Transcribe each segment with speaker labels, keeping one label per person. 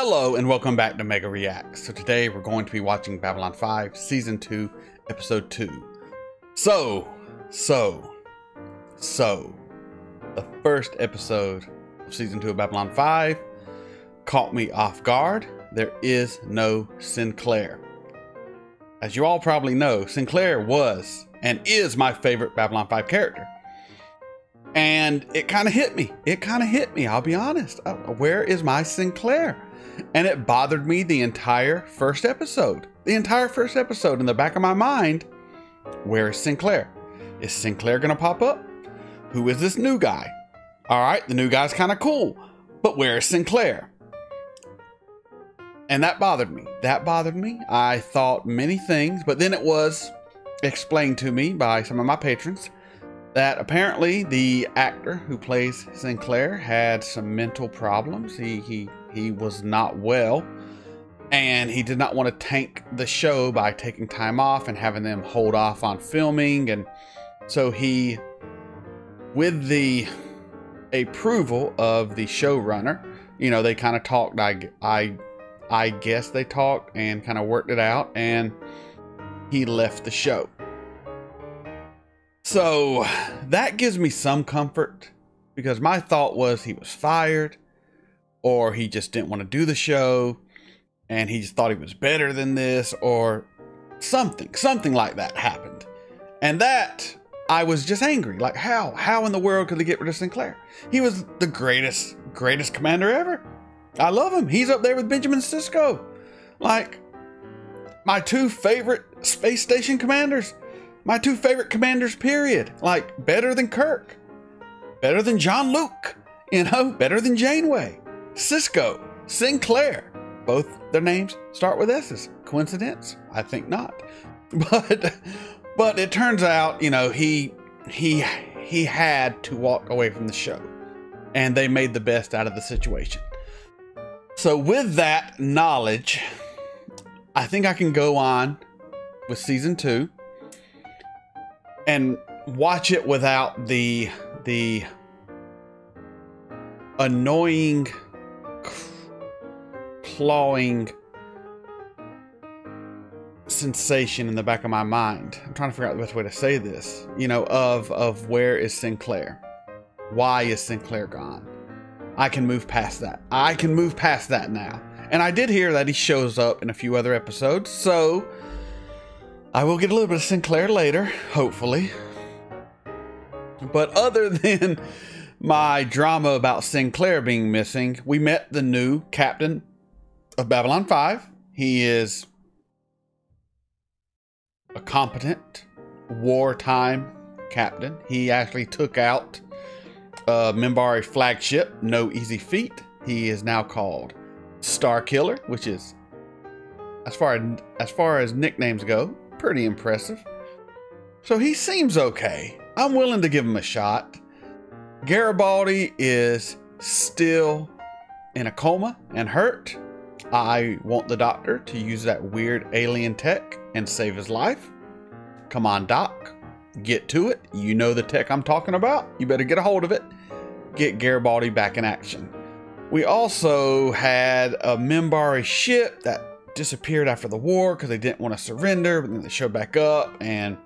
Speaker 1: Hello and welcome back to Mega Reacts. So today we're going to be watching Babylon 5 Season 2 Episode 2. So the first episode of Season 2 of Babylon 5 caught me off guard. There is no Sinclair. As you all probably know, Sinclair was and is my favorite Babylon 5 character. And it kind of hit me. I'll be honest. Where is my Sinclair? And it bothered me the entire first episode. In the back of my mind, where is Sinclair? Is Sinclair gonna pop up? Who is this new guy? All right, the new guy's kind of cool, but where is Sinclair? And that bothered me. I thought many things, but then it was explained to me by some of my patrons that apparently the actor who plays Sinclair had some mental problems. He was not well, and he did not want to tank the show by taking time off and having them hold off on filming. And so he, with the approval of the showrunner, you know, they kind of talked. I guess they talked and kind of worked it out, and he left the show. So that gives me some comfort, because my thought was he was fired, or he just didn't want to do the show and he just thought he was better than this, or something like that happened. And that, I was just angry. Like, how in the world could they get rid of Sinclair? He was the greatest commander ever. I love him. He's up there with Benjamin Sisko. Like, my two favorite space station commanders. My two favorite commanders, period. Like, better than Kirk. Better than Jean-Luc. You know, better than Janeway. Sisko. Sinclair. Both their names start with S's. Coincidence? I think not. But it turns out, you know, he had to walk away from the show. And they made the best out of the situation. So with that knowledge, I think I can go on with Season 2. And watch it without the annoying, clawing sensation in the back of my mind. I'm trying to figure out the best way to say this. You know, of where is Sinclair? Why is Sinclair gone? I can move past that. Now. And I did hear that he shows up in a few other episodes, so I will get a little bit of Sinclair later, hopefully. But other than my drama about Sinclair being missing, we met the new captain of Babylon 5. He is a competent wartime captain. He actually took out a Minbari flagship, no easy feat. He is now called Starkiller, which is, as far as nicknames go, pretty impressive. So he seems okay. I'm willing to give him a shot. Garibaldi is still in a coma and hurt. I want the doctor to use that weird alien tech and save his life. Come on, Doc. Get to it. You know the tech I'm talking about. You better get a hold of it. Get Garibaldi back in action. We also had a Minbari ship that disappeared after the war because they didn't want to surrender, but then they showed back up and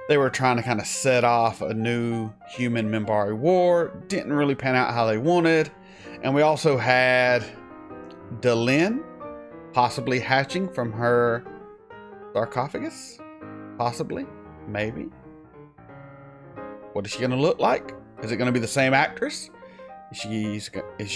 Speaker 1: they were trying to kind of set off a new human Minbari war. Didn't really pan out how they wanted. And we also had Delenn possibly hatching from her sarcophagus. Possibly. Maybe. What is she going to look like? Is it going to be the same actress? Is she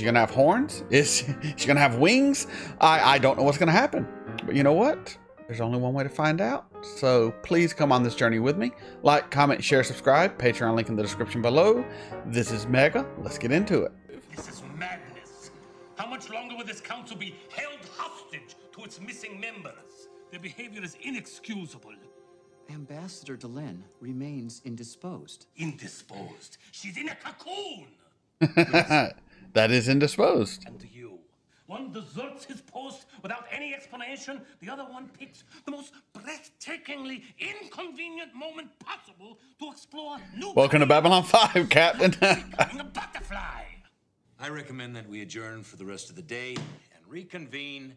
Speaker 1: gonna have horns? Is she gonna have wings? I don't know what's gonna happen. But you know what? There's only one way to find out. So please come on this journey with me. Like, comment, share, subscribe. Patreon link in the description below. This is Mega. Let's get into it.
Speaker 2: This is madness. How much longer will this council be held hostage to its missing members? Their behavior is inexcusable.
Speaker 3: Ambassador Delenn remains indisposed.
Speaker 2: Indisposed? She's in a cocoon!
Speaker 1: That is indisposed.
Speaker 2: And you. One deserts his post without any explanation. The other one picks the most breathtakingly inconvenient moment possible to explore new...
Speaker 1: Welcome to Babylon 5, Captain.
Speaker 2: Becoming a butterfly.
Speaker 4: I recommend that we adjourn for the rest of the day and reconvene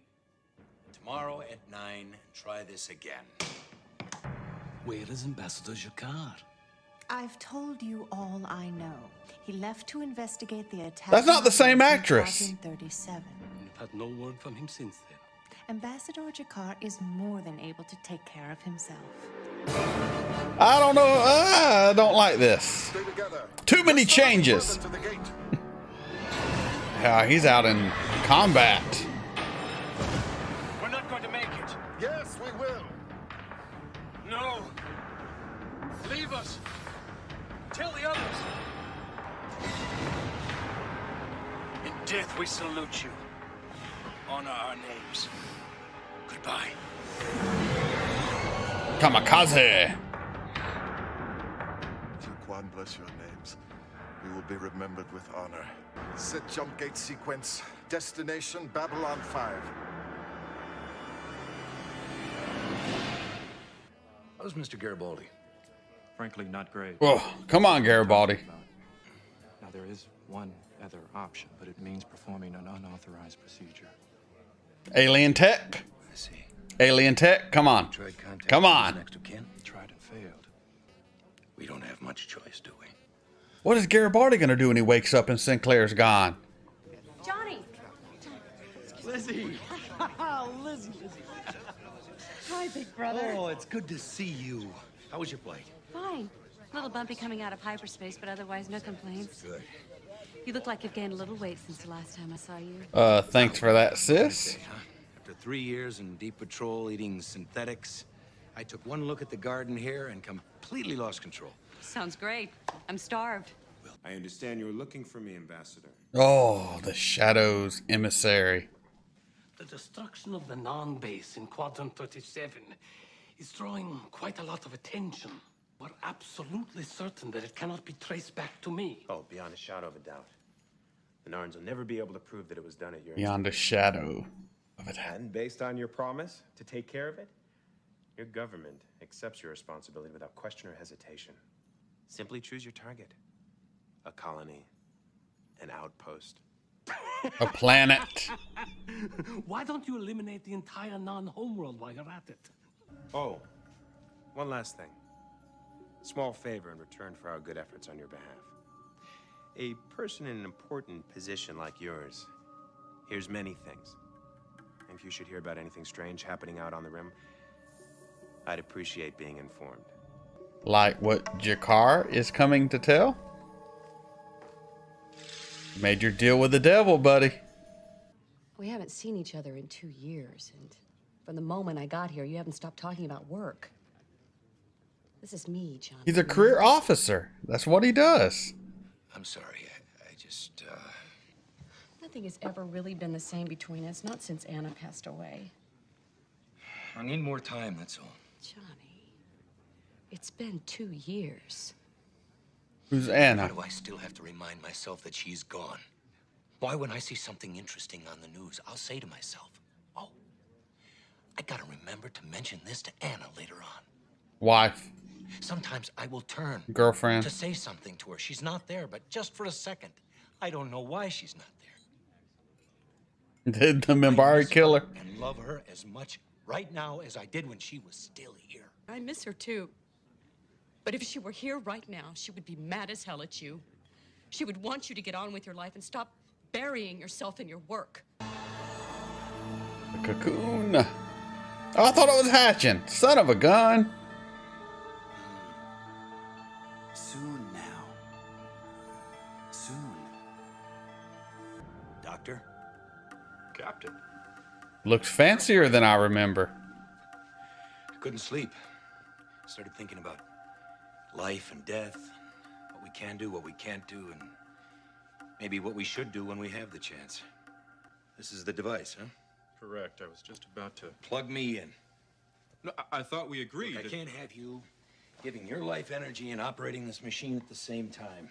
Speaker 4: tomorrow at 9 and try this again.
Speaker 2: Where is Ambassador Jakar?
Speaker 5: I've told you all I know. He left to investigate the attack.
Speaker 1: That's not the same actress.
Speaker 5: In 37.
Speaker 2: I've had no word from him since then.
Speaker 5: Ambassador Jakar is more than able to take care of himself.
Speaker 1: I don't know. I don't like this.
Speaker 6: Stay together.
Speaker 1: Too many changes.
Speaker 6: To the gate.
Speaker 1: Yeah, he's out in combat.
Speaker 4: We're not going to make it.
Speaker 6: Yes, we will.
Speaker 4: No. Leave us. Tell the others. In death, we salute you. Honor our names. Goodbye.
Speaker 1: Kamikaze.
Speaker 6: Jiuquan, bless your names. We will be remembered with honor. Set jump gate sequence. Destination Babylon 5.
Speaker 4: How's Mr. Garibaldi?
Speaker 7: Frankly, not great.
Speaker 1: Oh, come on, Garibaldi.
Speaker 7: Now, there is one other option, but it means performing an unauthorized procedure.
Speaker 1: Alien tech.
Speaker 4: I see.
Speaker 1: Alien tech. Come on.
Speaker 4: Tried contacting
Speaker 1: Come
Speaker 4: his
Speaker 1: on.
Speaker 4: next of kin?
Speaker 7: Tried and failed.
Speaker 4: We don't have much choice, do we?
Speaker 1: What is Garibaldi going to do when he wakes up and Sinclair's gone?
Speaker 5: Johnny!
Speaker 8: Lizzie! Lizzie!
Speaker 9: Hi, big brother.
Speaker 4: Oh, it's good to see you. How was your flight?
Speaker 9: Fine. A little bumpy coming out of hyperspace, but otherwise no complaints.
Speaker 4: Good.
Speaker 9: You look like you've gained a little weight since the last time I saw you.
Speaker 1: Thanks for that, sis.
Speaker 4: Huh? After 3 years in deep patrol eating synthetics, I took one look at the garden here and completely lost control.
Speaker 9: Sounds great. I'm starved.
Speaker 10: I understand you're looking for me, Ambassador.
Speaker 1: Oh, the Shadows emissary.
Speaker 2: The destruction of the non-base in Quadrant 37 is drawing quite a lot of attention. We're absolutely certain that it cannot be traced back to me.
Speaker 10: Oh, beyond a shadow of a doubt. The Narns will never be able to prove that it was done at your
Speaker 1: Beyond a shadow of a doubt.
Speaker 10: And based on your promise to take care of it, your government accepts your responsibility without question or hesitation. Simply choose your target. A colony. An outpost.
Speaker 1: A planet.
Speaker 2: Why don't you eliminate the entire non-homeworld while you're at it?
Speaker 10: Oh, one last thing. Small favor in return for our good efforts on your behalf. A person in an important position like yours hears many things. And if you should hear about anything strange happening out on the rim, I'd appreciate being informed.
Speaker 1: Like what Jakar is coming to tell? Made your deal with the devil, buddy.
Speaker 9: We haven't seen each other in 2 years, and from the moment I got here, you haven't stopped talking about work. This is me, John.
Speaker 1: He's a career officer. That's what he does.
Speaker 4: I'm sorry. I just,
Speaker 9: Nothing has ever really been the same between us, not since Anna passed away.
Speaker 4: I need more time, that's all.
Speaker 9: Johnny, it's been 2 years.
Speaker 1: Who's
Speaker 4: Why
Speaker 1: Anna?
Speaker 4: do I still have to remind myself that she's gone? Why, when I see something interesting on the news, I'll say to myself, oh, I gotta remember to mention this to Anna later on.
Speaker 1: Wife.
Speaker 4: Sometimes I will turn
Speaker 1: Girlfriend.
Speaker 4: to say something to her. She's not there, but just for a second. I don't know why she's not there.
Speaker 1: Did the Minbari kill her?
Speaker 4: And love her as much right now as I did when she was still here.
Speaker 9: I miss her too. But if she were here right now, she would be mad as hell at you. She would want you to get on with your life and stop burying yourself in your work.
Speaker 1: The cocoon. Oh, I thought it was hatching. Son of a gun.
Speaker 3: Soon now. Soon.
Speaker 4: Doctor?
Speaker 7: Captain.
Speaker 1: Looks fancier than I remember.
Speaker 4: Couldn't sleep. Started thinking about life and death, what we can do, what we can't do, and maybe what we should do when we have the chance. This is the device, huh?
Speaker 7: Correct. I was just about to...
Speaker 4: Plug me in.
Speaker 7: No, I thought we agreed.
Speaker 4: Look, I can't have you giving your life energy and operating this machine at the same time.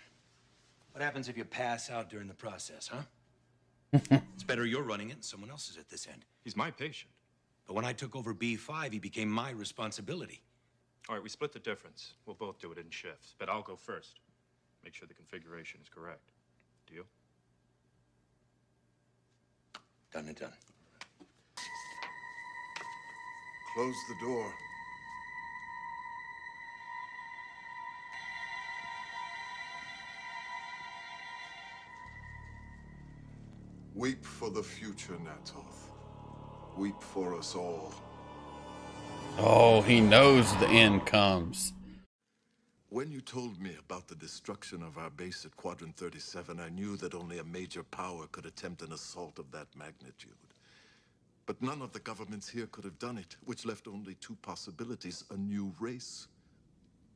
Speaker 4: What happens if you pass out during the process, huh? It's better you're running it and someone else is at this end.
Speaker 7: He's my patient.
Speaker 4: But when I took over B5, he became my responsibility.
Speaker 7: All right, we split the difference. We'll both do it in shifts, but I'll go first. Make sure the configuration is correct. Deal?
Speaker 4: Done and done.
Speaker 6: Close the door. Weep for the future, Natoth. Weep for us all.
Speaker 1: Oh, he knows the end comes.
Speaker 6: When you told me about the destruction of our base at Quadrant 37, I knew that only a major power could attempt an assault of that magnitude. But none of the governments here could have done it, which left only two possibilities: a new race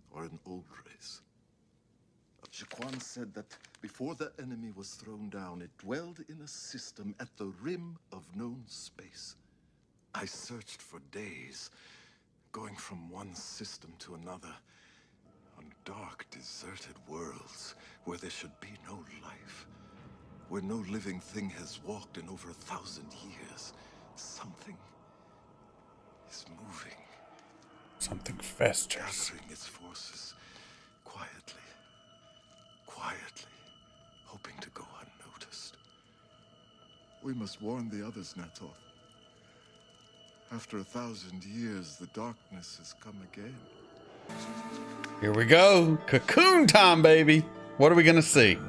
Speaker 6: or an old race. Shaquan said that before the enemy was thrown down, it dwelled in a system at the rim of known space. I searched for days, going from one system to another, on dark, deserted worlds where there should be no life, where no living thing has walked in over 1,000 years. Something is moving.
Speaker 1: Something festers.
Speaker 6: Gathering its forces quietly, hoping to go unnoticed. We must warn the others, Natoth. After 1,000 years, the darkness has come again.
Speaker 1: Here we go. Cocoon time, baby. What are we going to see?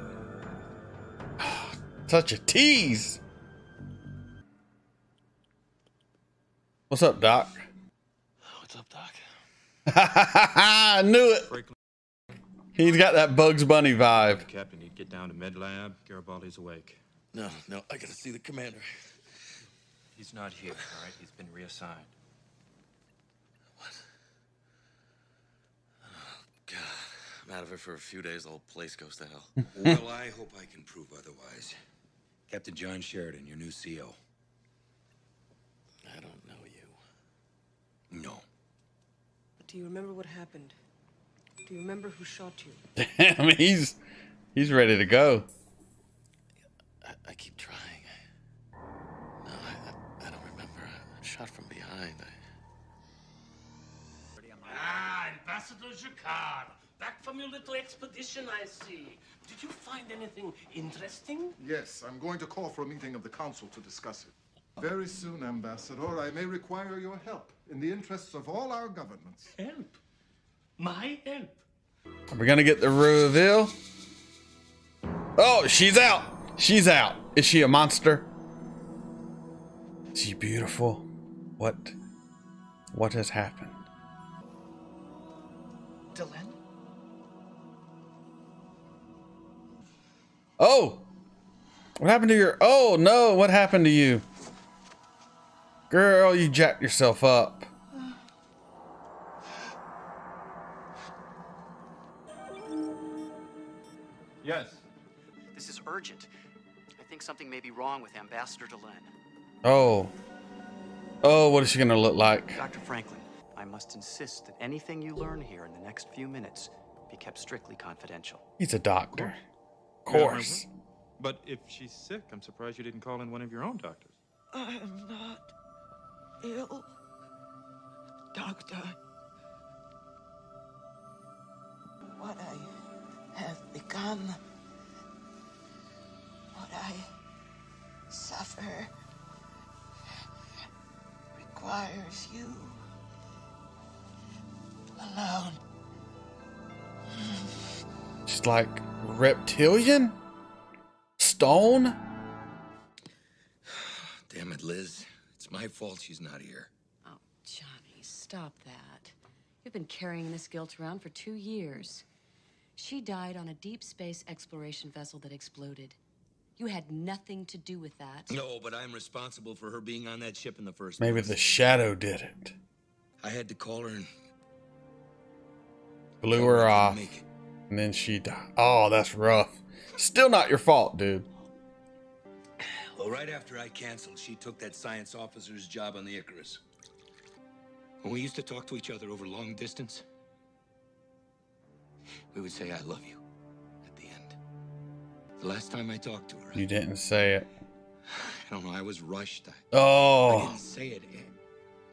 Speaker 1: Such a tease. What's up, Doc?
Speaker 2: What's up, Doc?
Speaker 1: I knew it. He's got that Bugs Bunny vibe.
Speaker 7: Captain, you'd get down to Med Lab. Garibaldi's awake.
Speaker 11: No, I gotta see the commander.
Speaker 7: He's not here, all right? He's been reassigned.
Speaker 11: What? Oh, God. I'm out of it for a few days. The whole place goes to hell.
Speaker 4: Well, I hope I can prove otherwise. Captain John Sheridan, your new CO.
Speaker 11: I don't know you.
Speaker 4: No.
Speaker 12: Do you remember what happened? Do you remember who shot you?
Speaker 1: Damn, he's ready to go.
Speaker 11: I keep trying. No, I don't remember. I shot from behind.
Speaker 2: Ambassador Jacquard. Back from your little expedition, I see. Did you find anything interesting?
Speaker 6: Yes, I'm going to call for a meeting of the council to discuss it. Very soon, Ambassador, I may require your help in the interests of all our governments.
Speaker 2: Help? My help?
Speaker 1: Are we going to get the reveal? Oh, she's out. She's out. Is she a monster? Is she beautiful? What has happened?
Speaker 8: Delenn?
Speaker 1: Oh! What happened to your... Oh, no. What happened to you? Girl, you jacked yourself up.
Speaker 7: Yes.
Speaker 13: This is urgent. I think something may be wrong with Ambassador Delenn.
Speaker 1: Oh. Oh, what is she gonna look like?
Speaker 13: Dr. Franklin, I must insist that anything you learn here in the next few minutes be kept strictly confidential.
Speaker 1: He's a doctor. Of course.
Speaker 7: But if she's sick, I'm surprised you didn't call in one of your own doctors.
Speaker 8: I am not ill, Doctor. What I have begun, what I suffer, requires you alone.
Speaker 1: She's like reptilian? Stone?
Speaker 4: Damn it, Liz. It's my fault she's not here.
Speaker 9: Oh, Johnny, stop that. You've been carrying this guilt around for 2 years. She died on a deep space exploration vessel that exploded. You had nothing to do with that.
Speaker 4: No, but I'm responsible for her being on that ship in the first
Speaker 1: Maybe
Speaker 4: place.
Speaker 1: the shadow did it.
Speaker 4: I had to call her and
Speaker 1: Blew her off. And then she died. Oh, that's rough. Still not your fault, dude.
Speaker 4: Well, right after I canceled, she took that science officer's job on the Icarus. When we used to talk to each other over long distance, we would say, I love you, at the end. The last time I talked to her...
Speaker 1: You didn't say it.
Speaker 4: I don't know, I was rushed.
Speaker 1: Oh.
Speaker 4: I didn't say it.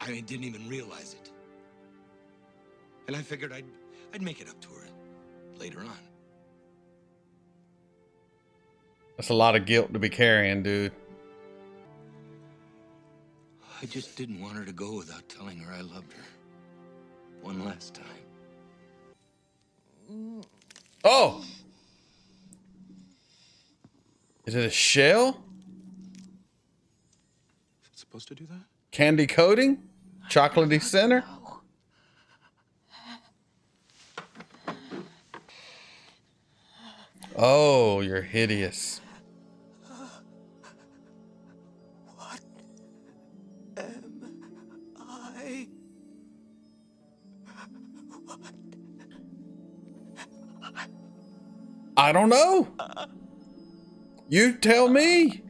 Speaker 4: I didn't even realize it. And I figured I'd make it up to her later on.
Speaker 1: That's a lot of guilt to be carrying, dude.
Speaker 4: I just didn't want her to go without telling her I loved her. One last time.
Speaker 1: Oh! Is it a shell?
Speaker 7: Is it supposed to do that?
Speaker 1: Candy coating? Chocolatey center? Oh, you're hideous.
Speaker 8: What am I?
Speaker 1: I don't know. You tell me.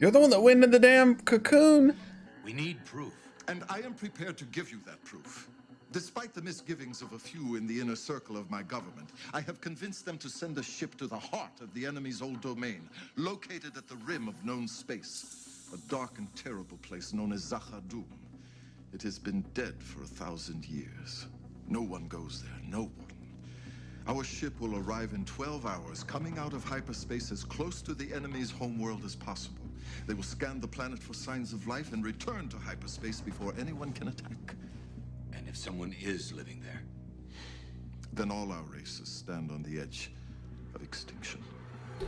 Speaker 1: You're the one that went in the damn cocoon.
Speaker 4: We need proof.
Speaker 6: And I am prepared to give you that proof. Despite the misgivings of a few in the inner circle of my government, I have convinced them to send a ship to the heart of the enemy's old domain, located at the rim of known space, a dark and terrible place known as Zahadum. It has been dead for 1,000 years. No one goes there, no one. Our ship will arrive in 12 hours, coming out of hyperspace as close to the enemy's homeworld as possible. They will scan the planet for signs of life and return to hyperspace before anyone can attack.
Speaker 4: And if someone is living there?
Speaker 6: Then all our races stand on the edge of extinction.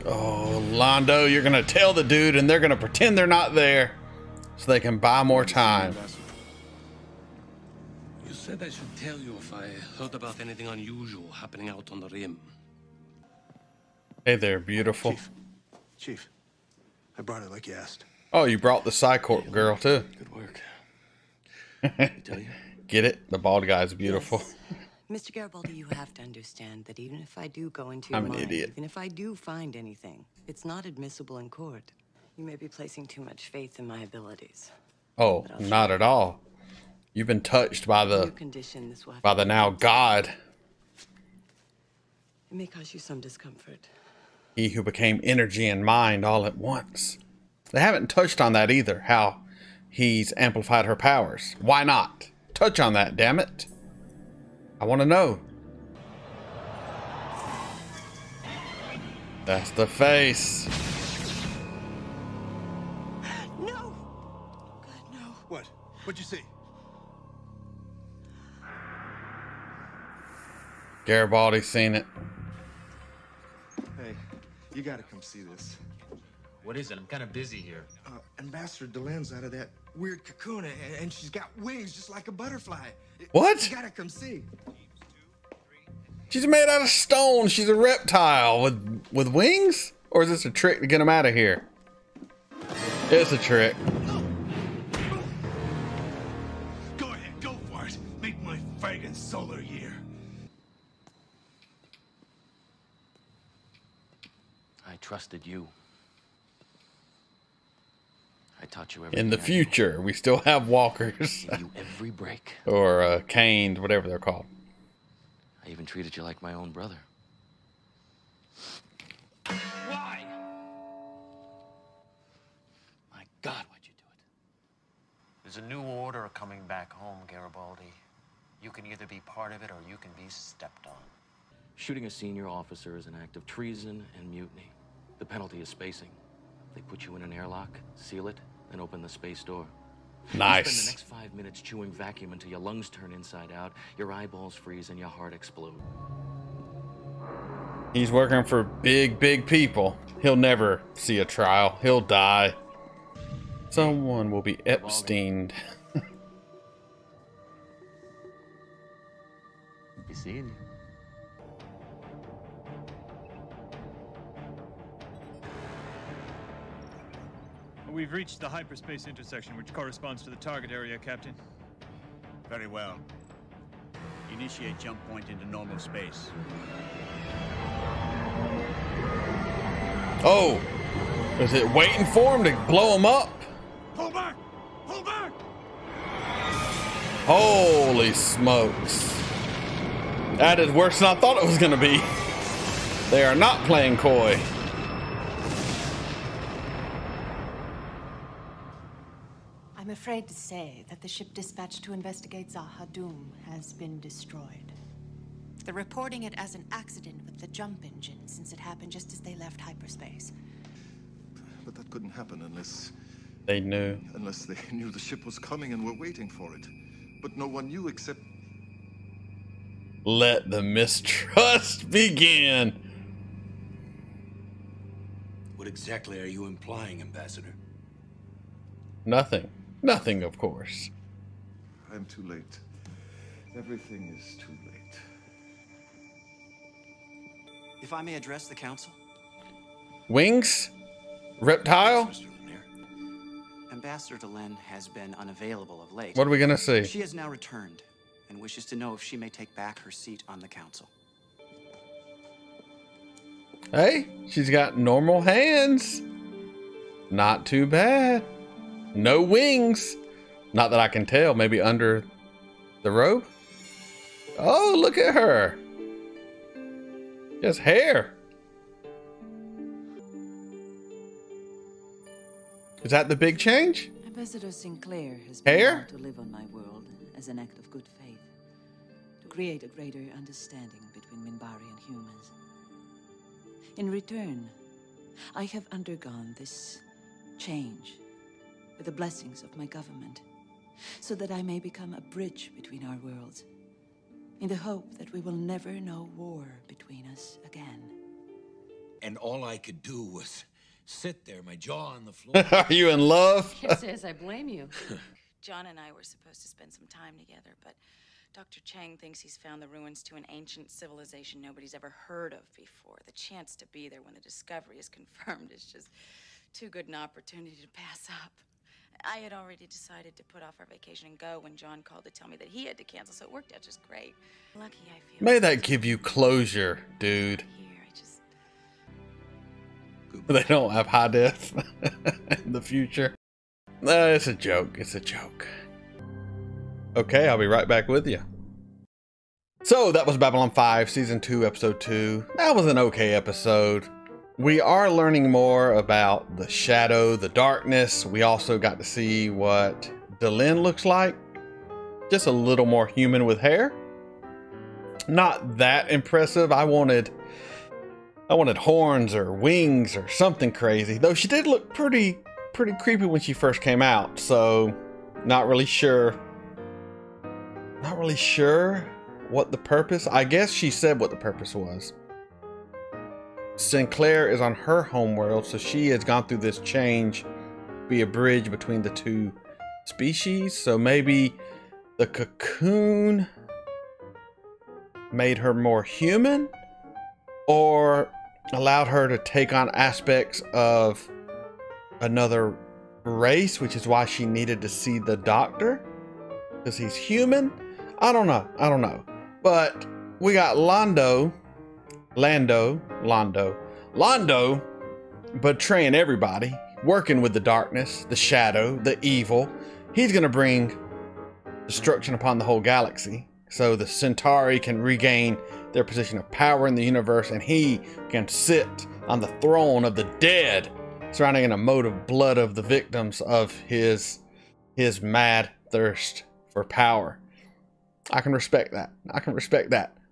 Speaker 1: Oh, Londo, you're gonna tell the dude and they're gonna pretend they're not there so they can buy more time.
Speaker 2: You said I should tell you if I heard about anything unusual happening out on the rim.
Speaker 1: Hey there, beautiful.
Speaker 7: Chief, I brought it like you asked.
Speaker 1: Oh, you brought the Psycorp girl too.
Speaker 11: Good work.
Speaker 1: Get it? The bald guy's beautiful.
Speaker 9: Yes. Mr. Garibaldi, you have to understand that even if I do go into your
Speaker 1: I'm an
Speaker 9: mind,
Speaker 1: idiot.
Speaker 9: even if I do find anything, it's not admissible in court. You may be placing too much faith in my abilities.
Speaker 1: Oh, not at all. You've been touched by the now God.
Speaker 9: It may cause you some discomfort.
Speaker 1: He who became energy and mind all at once. They haven't touched on that either, how he's amplified her powers. Why not? Touch on that, damn it. I want to know. That's the face.
Speaker 8: No! God, no.
Speaker 7: What? What'd you see?
Speaker 1: Garibaldi's seen it.
Speaker 14: Hey, you gotta come see this.
Speaker 15: What is it? I'm kind of busy here.
Speaker 14: Ambassador Delen's out of that weird cocoon, and she's got wings just like a butterfly.
Speaker 1: What?
Speaker 14: You gotta come see.
Speaker 1: She's made out of stone. She's a reptile with wings? Or is this a trick to get him out of here? It's a trick.
Speaker 16: Go ahead, go for it. Make my friggin' solar year.
Speaker 13: I trusted you. I taught you everything.
Speaker 1: In the future, we still have walkers.
Speaker 13: I gave you every break.
Speaker 1: Or caned, whatever they're called.
Speaker 13: I even treated you like my own brother.
Speaker 16: Why?
Speaker 13: My God, why'd you do it?
Speaker 15: There's a new order coming back home, Garibaldi. You can either be part of it or you can be stepped on.
Speaker 13: Shooting a senior officer is an act of treason and mutiny. The penalty is spacing. They put you in an airlock, seal it, then open the space door.
Speaker 1: Nice.
Speaker 13: You spend the next 5 minutes chewing vacuum until your lungs turn inside out, your eyeballs freeze, and your heart explodes.
Speaker 1: He's working for big, big people. He'll never see a trial. He'll die. Someone will be Epsteined.
Speaker 13: Be seeing you.
Speaker 17: We've reached the hyperspace intersection, which corresponds to the target area, Captain.
Speaker 18: Very well. Initiate jump point into normal space.
Speaker 1: Oh! Is it waiting for him to blow him up?
Speaker 16: Pull back! Pull back!
Speaker 1: Holy smokes. That is worse than I thought it was going to be. They are not playing coy.
Speaker 5: I'm afraid to say that the ship dispatched to investigate Zahadum has been destroyed. They're reporting it as an accident with the jump engine, since it happened just as they left hyperspace.
Speaker 6: But that couldn't happen unless
Speaker 1: They knew.
Speaker 6: Unless they knew the ship was coming and were waiting for it. But no one knew except...
Speaker 1: Let the mistrust begin.
Speaker 4: What exactly are you implying, Ambassador?
Speaker 1: Nothing. Nothing, of course.
Speaker 6: I'm too late. Everything is too late.
Speaker 3: If I may address the council?
Speaker 1: Wings? Reptile?
Speaker 3: Ambassador Delenn has been unavailable of late.
Speaker 1: What are we gonna see?
Speaker 3: She has now returned and wishes to know if she may take back her seat on the council.
Speaker 1: Hey, she's got normal hands. Not too bad. No wings. Not that I can tell. Maybe under the robe? Oh, look at her. Just hair. Is that the big change?
Speaker 19: Ambassador Sinclair has been
Speaker 1: Hair?
Speaker 19: allowed to live on my world as an act of good faith, to create a greater understanding between Minbari and humans. In return, I have undergone this change with the blessings of my government, so that I may become a bridge between our worlds, in the hope that we will never know war between us again.
Speaker 4: And all I could do was sit there, my jaw on the floor.
Speaker 1: Are you in love?
Speaker 9: Can't say as I blame you.
Speaker 20: John and I were supposed to spend some time together, but Dr. Chang thinks he's found the ruins to an ancient civilization nobody's ever heard of before. The chance to be there when the discovery is confirmed is just too good an opportunity to pass up. I had already decided to put off our vacation and go when John called to tell me that he had to cancel, so it worked out just great. Lucky I feel.
Speaker 1: May that give you closure, dude. They don't have high def in the future. It's a joke. It's a joke. Okay, I'll be right back with you. So that was Babylon 5, Season 2, Episode 2. That was an okay episode. We are learning more about the shadow, the darkness. We also got to see what Delenn looks like. Just a little more human with hair. Not that impressive. I wanted horns or wings or something crazy. Though she did look pretty creepy when she first came out. So not really sure what the purpose. I guess she said what the purpose was. Sinclair is on her homeworld, so she has gone through this change, be a bridge between the two species. So maybe the cocoon made her more human, or allowed her to take on aspects of another race, which is why she needed to see the doctor, because he's human. I don't know. But we got Londo betraying everybody, working with the darkness, the shadow, the evil. He's gonna bring destruction upon the whole galaxy, so the Centauri can regain their position of power in the universe, and he can sit on the throne of the dead, surrounding in a moat of blood of the victims of his mad thirst for power. I can respect that.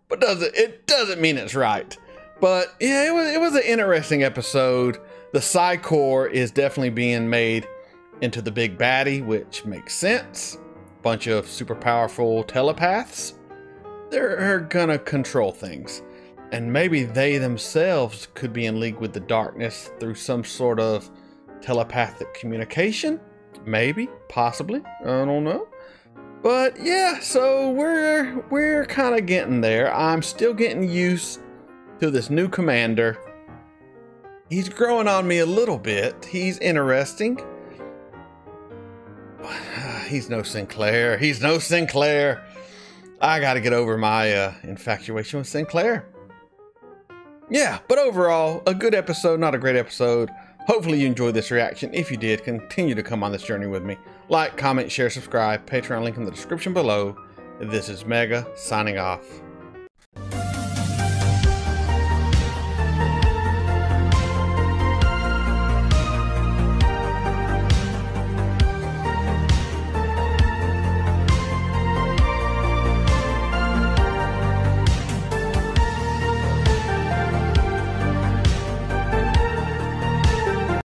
Speaker 1: But it doesn't mean it's right. But yeah, it was an interesting episode. The Psi Corps is definitely being made into the big baddie, which makes sense. Bunch of super powerful telepaths. They're gonna control things. And maybe they themselves could be in league with the darkness through some sort of telepathic communication. Maybe, possibly, I don't know. But yeah, so we're kind of getting there. I'm still getting used to this new commander. He's growing on me a little bit. He's interesting. He's no Sinclair. I gotta get over my infatuation with Sinclair. Yeah, but overall, a good episode, not a great episode. Hopefully you enjoyed this reaction. If you did, continue to come on this journey with me. Like, comment, share, subscribe. Patreon link in the description below. This is Mega, signing off.